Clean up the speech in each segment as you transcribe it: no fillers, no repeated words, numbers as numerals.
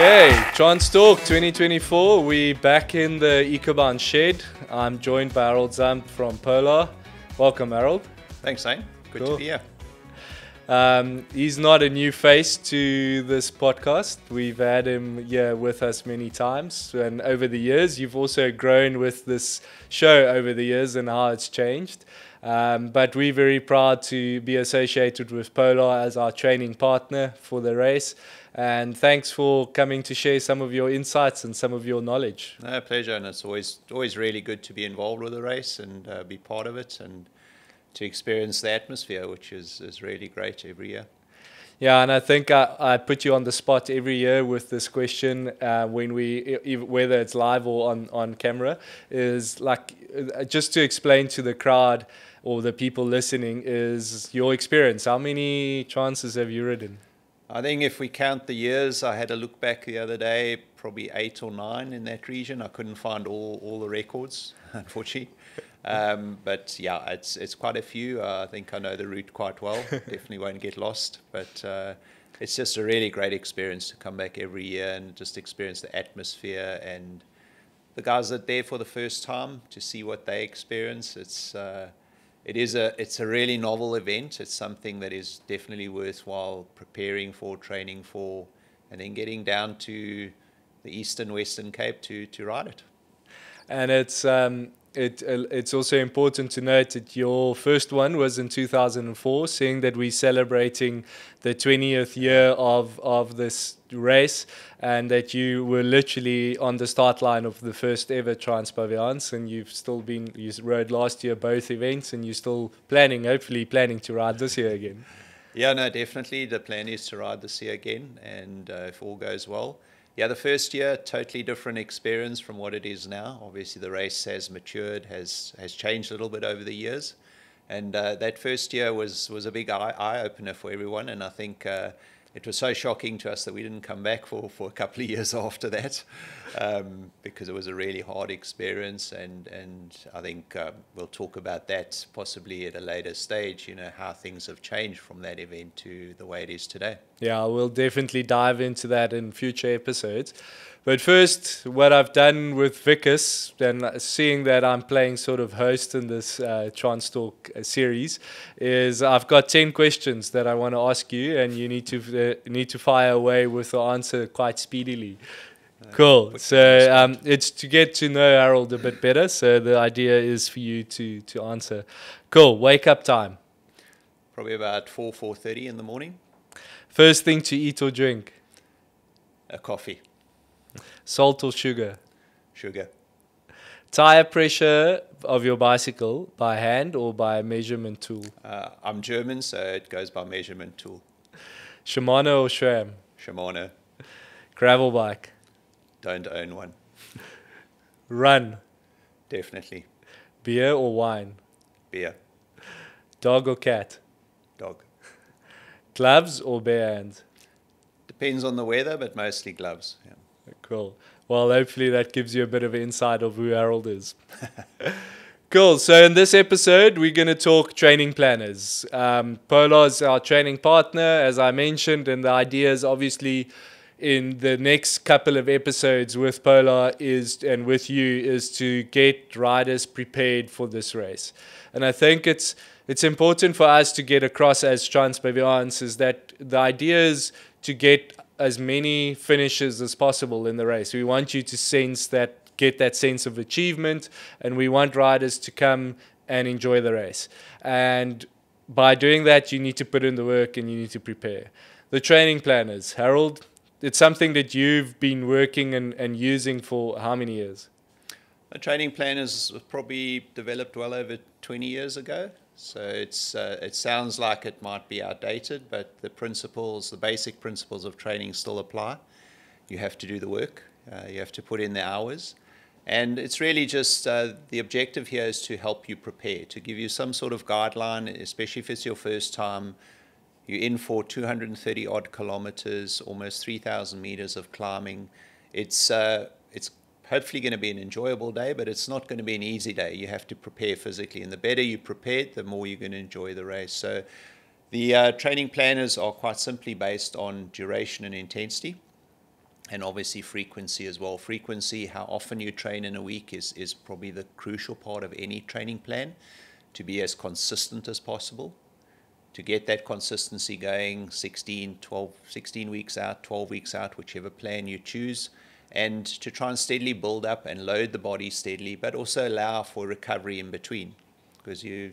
Okay, Trans Talk 2024. We back in the Ecobahn shed. I'm joined by Harold Zamp from Polar. Welcome, Harold. Thanks, Zane. Good to be here. He's not a new face to this podcast. We've had him here with us many times, and over the years, you've also grown with this show over the years and how it's changed. But we're very proud to be associated with Polar as our training partner for the race. And thanks for coming to share some of your insights and some of your knowledge. No, pleasure, and it's always really good to be involved with the race and be part of it and to experience the atmosphere, which is really great every year. Yeah, and I think I put you on the spot every year with this question when whether it's live or on camera, is like just to explain to the crowd or the people listening is your experience. How many trances have you ridden? I think if we count the years, I had a look back the other day, probably 8 or 9 in that region. I couldn't find all the records, unfortunately. But yeah, it's quite a few. I think I know the route quite well. Definitely won't get lost. But it's just a really great experience to come back every year and just experience the atmosphere and the guys that are there for the first time to see what they experience. It's a really novel event. It's something that is definitely worthwhile preparing for, training for, and then getting down to the Eastern Western Cape to ride it. And it's also important to note that your first one was in 2004, seeing that we're celebrating the 20th year of this race, and that you were literally on the start line of the first ever Trans Baviaans, and you rode last year both events, and you're still hopefully planning to ride this year again. Yeah, no, definitely. The plan is to ride this year again, and if all goes well. Yeah, the first year, totally different experience from what it is now. Obviously, the race has matured, has changed a little bit over the years. And that first year was a big eye-opener for everyone. And I think it was so shocking to us that we didn't come back for a couple of years after that because it was a really hard experience. And I think we'll talk about that possibly at a later stage, how things have changed from that event to the way it is today. Yeah, we'll definitely dive into that in future episodes. But first, what I've done with Vickers, and seeing that I'm playing sort of host in this Trans Talk series, is I've got 10 questions that I want to ask you, and you need to fire away with the answer quite speedily. Cool. So it's to get to know Harold a bit better. So the idea is for you to answer. Cool. Wake up time. Probably about 4:30 in the morning. First thing to eat or drink? A coffee. Salt or sugar? Sugar. Tire pressure of your bicycle by hand or by measurement tool? I'm German, so it goes by measurement tool. Shimano or SRAM? Shimano. Gravel bike? Don't own one. Run? Definitely. Beer or wine? Beer. Dog or cat? Dog. Gloves or bare hands? Depends on the weather, but mostly gloves. Yeah. Cool. Well, hopefully that gives you a bit of an insight of who Harold is. Cool. So in this episode, we're going to talk training planners. Polar is our training partner, as I mentioned, and the idea is obviously in the next couple of episodes with Polar and with you is to get riders prepared for this race. And I think it's important for us to get across as Trans Baviaans is that the idea is to get as many finishes as possible in the race. We want you to get that sense of achievement, and we want riders to come and enjoy the race. And by doing that, you need to put in the work and you need to prepare. The training planners, Harold, it's something that you've been working and using for how many years? The training planners was probably developed well over 20 years ago. So it sounds like it might be outdated, but the basic principles of training still apply. You have to do the work. You have to put in the hours. And it's really just the objective here is to help you prepare, to give you some sort of guideline, especially if it's your first time. You're in for 230 odd kilometers, almost 3,000 meters of climbing. It's hopefully going to be an enjoyable day, but it's not going to be an easy day. You have to prepare physically, and the better you prepared, the more you're going to enjoy the race. So the training planners are quite simply based on duration and intensity. and obviously frequency as well. Frequency, how often you train in a week is probably the crucial part of any training plan, to be as consistent as possible, to get that consistency going 16 weeks out, 12 weeks out, whichever plan you choose, and to try and steadily build up and load the body steadily, but also allow for recovery in between, because you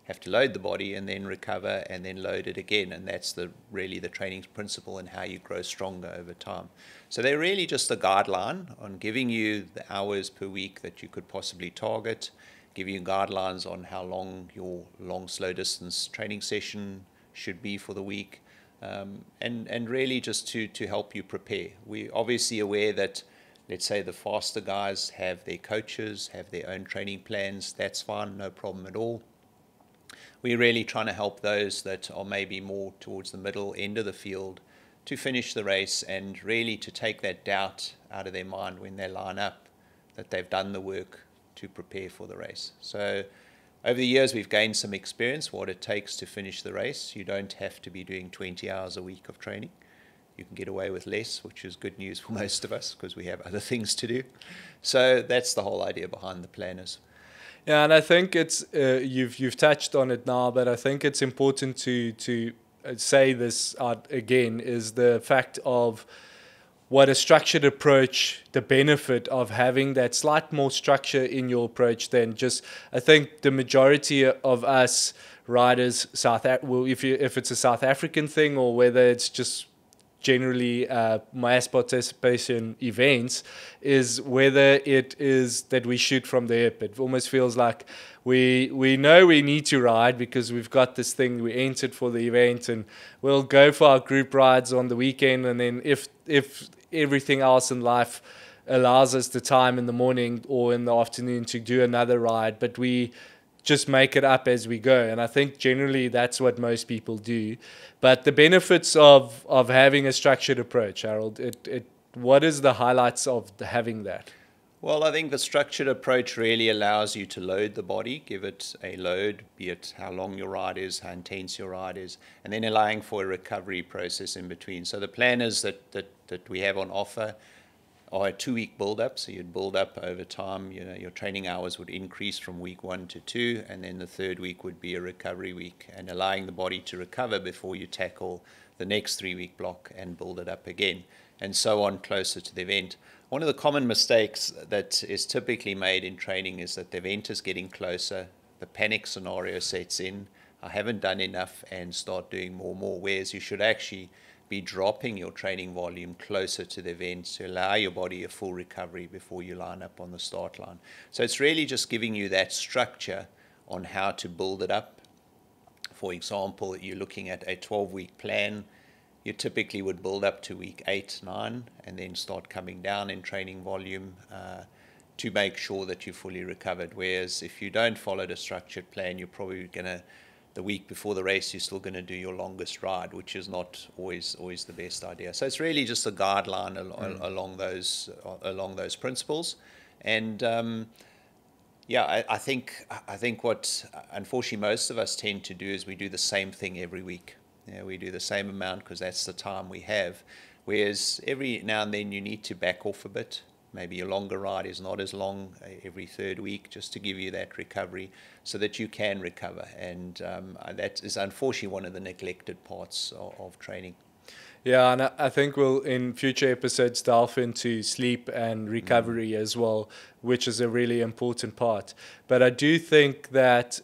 have to load the body and then recover and then load it again, and that's really the training principle and how you grow stronger over time. So they're really just a guideline on giving you the hours per week that you could possibly target, giving you guidelines on how long your long slow distance training session should be for the week, and really just to help you prepare. We're obviously aware that, let's say, the faster guys have their coaches, have their own training plans. That's fine, no problem at all. We're really trying to help those that are maybe more towards the middle end of the field to finish the race, and really to take that doubt out of their mind when they line up, that they've done the work to prepare for the race. So over the years, we've gained some experience what it takes to finish the race. You don't have to be doing 20 hours a week of training. You can get away with less, which is good news for most of us, because we have other things to do. So that's the whole idea behind the planners. Yeah, and I think it's you've touched on it now, but I think it's important to say this out again, is the fact of what a structured approach, the benefit of having that slight more structure in your approach than just, I think the majority of us riders, if it's a South African thing or whether it's just generally mass participation events, is whether it is that we shoot from the hip. It almost feels like we know we need to ride because we've got this thing, we entered for the event, and we'll go for our group rides on the weekend, and then if everything else in life allows us the time in the morning or in the afternoon to do another ride, but we just make it up as we go. And I think generally that's what most people do. But the benefits of having a structured approach, Harold, what is the highlights of having that? Well, I think the structured approach really allows you to load the body, give it a load, be it how long your ride is, how intense your ride is, and then allowing for a recovery process in between. So the planners that we have on offer are a 2-week build-up, so you'd build up over time. You know, your training hours would increase from week 1 to 2, and then the 3rd week would be a recovery week, and allowing the body to recover before you tackle the next 3-week block and build it up again, and so on closer to the event. One of the common mistakes that is typically made in training is that the event is getting closer, the panic scenario sets in, I haven't done enough, and start doing more, whereas you should actually be dropping your training volume closer to the event to allow your body a full recovery before you line up on the start line. So it's really just giving you that structure on how to build it up. For example, you're looking at a 12-week plan. You typically would build up to week 8, 9, and then start coming down in training volume to make sure that you're fully recovered. Whereas if you don't follow the structured plan, you're probably going to, the week before the race, you're still going to do your longest ride, which is not always the best idea. So it's really just a guideline along those principles. And I think what unfortunately most of us tend to do is we do the same thing every week. We do the same amount because that's the time we have. Whereas every now and then you need to back off a bit. Maybe your longer ride is not as long every 3rd week, just to give you that recovery so that you can recover. And that is unfortunately one of the neglected parts of training. Yeah, and I think we'll in future episodes delve into sleep and recovery as well, which is a really important part. But I do think that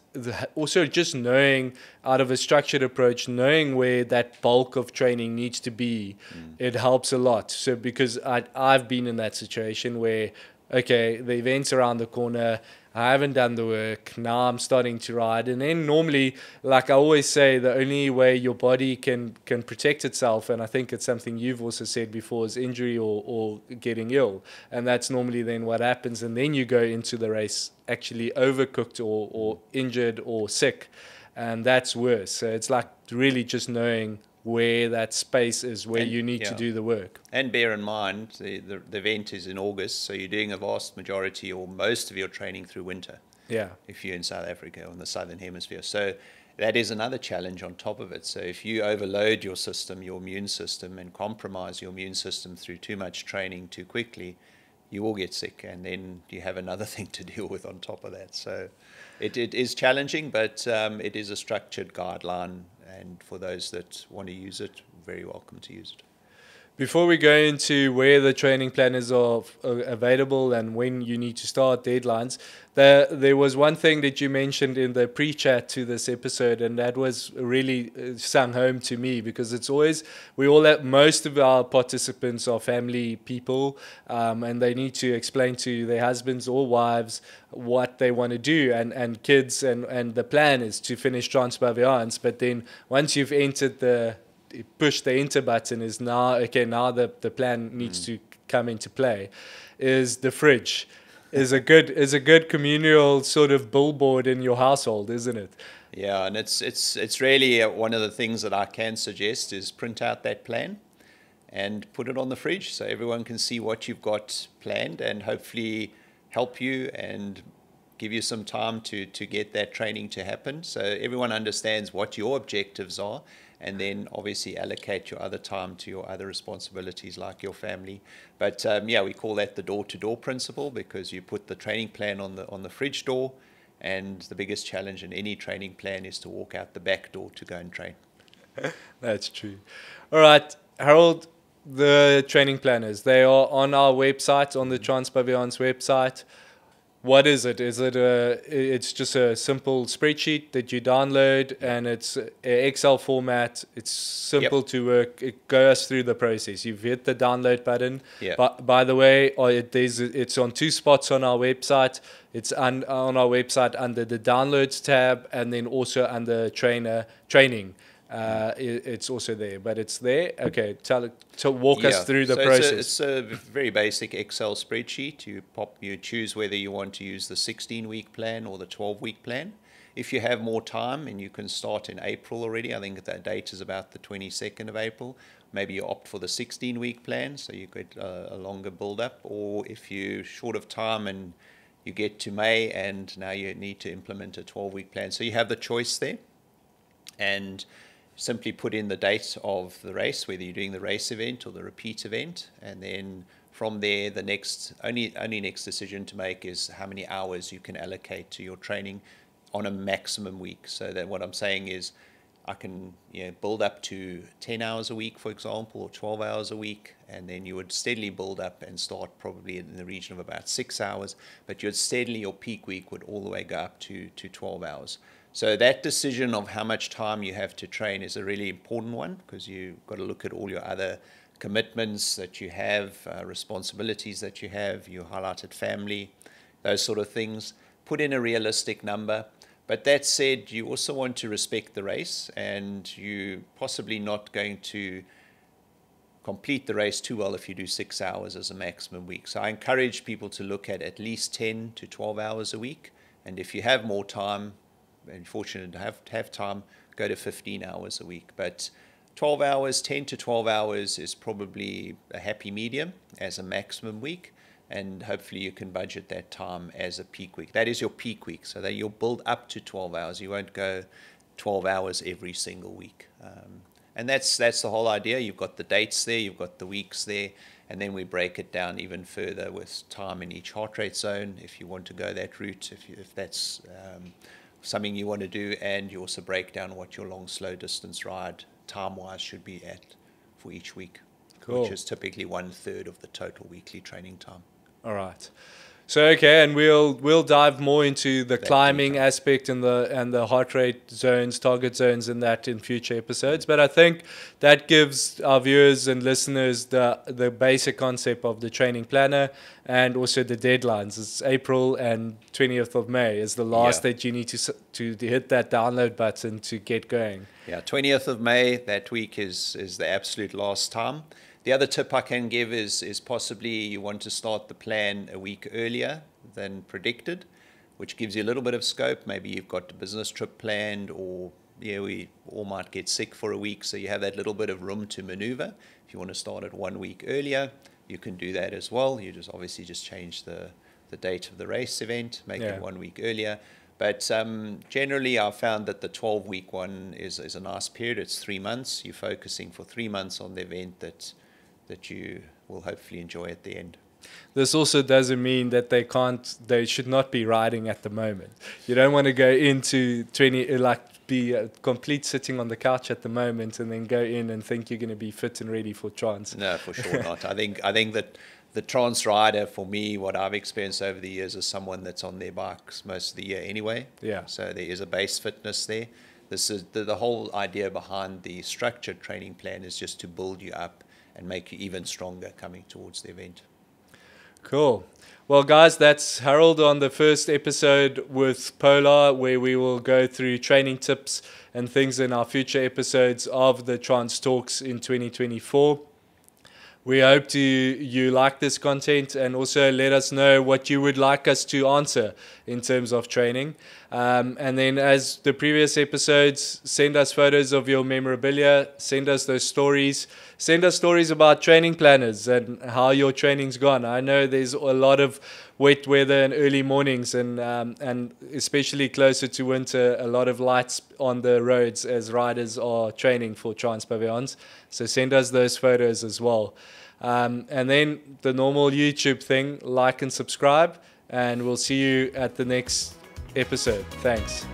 also just knowing, out of a structured approach, knowing where that bulk of training needs to be, it helps a lot. So because I've been in that situation where, okay, the event's around the corner, I haven't done the work, now I'm starting to ride. And then normally, like I always say, the only way your body can protect itself, and I think it's something you've also said before, is injury or getting ill. And that's normally then what happens. And then you go into the race actually overcooked or injured or sick. And that's worse. So it's like really just knowing where that space is where you need to do the work. And bear in mind, the event is in August, so you're doing a vast majority or most of your training through winter. Yeah. If you're in South Africa or in the Southern Hemisphere. So that is another challenge on top of it. So if you overload your system, your immune system, and compromise your immune system through too much training too quickly, you will get sick, and then you have another thing to deal with on top of that. So it is challenging, but it is a structured guideline, and for those that want to use it, very welcome to use it. Before we go into where the training planners are available and when you need to start, deadlines, there was one thing that you mentioned in the pre-chat to this episode, and that was really sung home to me, because it's always, most of our participants are family people, and they need to explain to their husbands or wives what they want to do, and kids, and the plan is to finish Trans Baviaans. But then once you've entered push the enter button, is now, okay, now the plan needs to come into play, is the fridge is a good communal sort of billboard in your household, isn't it? Yeah, and it's really one of the things that I can suggest is print out that plan and put it on the fridge so everyone can see what you've got planned, and hopefully help you and give you some time to get that training to happen, so everyone understands what your objectives are, and then obviously allocate your other time to your other responsibilities like your family. But yeah, we call that the door-to-door principle, because you put the training plan on the fridge door, and the biggest challenge in any training plan is to walk out the back door to go and train. That's true. All right, Harold, the training planners, they are on our website, on the Trans Baviaans website. What is it? It's just a simple spreadsheet that you download, and it's an Excel format. It's simple to work. It goes through the process. You've hit the download button. Yeah. By the way, it's on two spots on our website. It's on our website under the downloads tab, and then also under training. It's also there, but it's there. Okay, walk us through the process. It's a very basic Excel spreadsheet. You choose whether you want to use the 16-week plan or the 12-week plan. If you have more time and you can start in April already, I think that date is about the 22nd of April, maybe you opt for the 16-week plan, so you get a longer build-up. Or if you're short of time and you get to May and now you need to implement a 12-week plan. So you have the choice there. And simply put in the date of the race, whether you're doing the race event or the repeat event, and then from there, the only next decision to make is how many hours you can allocate to your training on a maximum week. So that what I'm saying is, I can build up to 10 hours a week, for example, or 12 hours a week, and then you would steadily build up and start probably in the region of about 6 hours, but your peak week would all the way go up to 12 hours. So that decision of how much time you have to train is a really important one, because you've got to look at all your other commitments that you have, responsibilities that you have. You highlighted family, those sort of things. Put in a realistic number. But that said, you also want to respect the race, and you're possibly not going to complete the race too well if you do 6 hours as a maximum week. So I encourage people to look at least 10 to 12 hours a week. And if you have more time, and fortunate to have time, go to 15 hours a week. But 12 hours, 10 to 12 hours is probably a happy medium as a maximum week, and hopefully you can budget that time as a peak week. That is your peak week, so that you'll build up to 12 hours. You won't go 12 hours every single week. And that's the whole idea. You've got the dates there, you've got the weeks there, and then we break it down even further with time in each heart rate zone, if you want to go that route, if that's something you want to do, and you also break down what your long, slow distance ride time-wise should be at for each week, which is typically 1/3 of the total weekly training time. All right. So okay, and we'll dive more into the climbing aspect and the heart rate zones, target zones, and that in future episodes. But I think that gives our viewers and listeners the basic concept of the training planner, and also the deadlines. It's April, and 20th of May is the last that you need to hit that download button to get going. Yeah, 20th of May, that week is the absolute last time. The other tip I can give is possibly you want to start the plan a week earlier than predicted, which gives you a little bit of scope. Maybe you've got a business trip planned, or we all might get sick for a week, so you have that little bit of room to maneuver. If you want to start it 1 week earlier, you can do that as well. You obviously just change the date of the race event, make it 1 week earlier. But generally, I've found that the 12-week one is a nice period. It's 3 months. You're focusing for 3 months on the event that you will hopefully enjoy at the end. This also doesn't mean that they should not be riding at the moment. You don't want to go into 20, be a complete sitting on the couch at the moment and then go in and think you're going to be fit and ready for trans. No, for sure not. I think that the trans rider, for me, what I've experienced over the years, is someone that's on their bikes most of the year anyway. Yeah. So there is a base fitness there. This is the whole idea behind the structured training plan is just to build you up and make you even stronger coming towards the event. Cool. Well, guys, that's Harold on the first episode with Polar, where we will go through training tips and things in our future episodes of the Trans Talks in 2024. We hope you like this content, and also let us know what you would like us to answer in terms of training. And then, as the previous episodes, send us photos of your memorabilia, send us those stories, send us stories about training planners and how your training's gone. I know there's a lot of wet weather and early mornings, and especially closer to winter, a lot of lights on the roads as riders are training for Trans Baviaans. So send us those photos as well. And then the normal YouTube thing, like and subscribe, and we'll see you at the next episode. Thanks.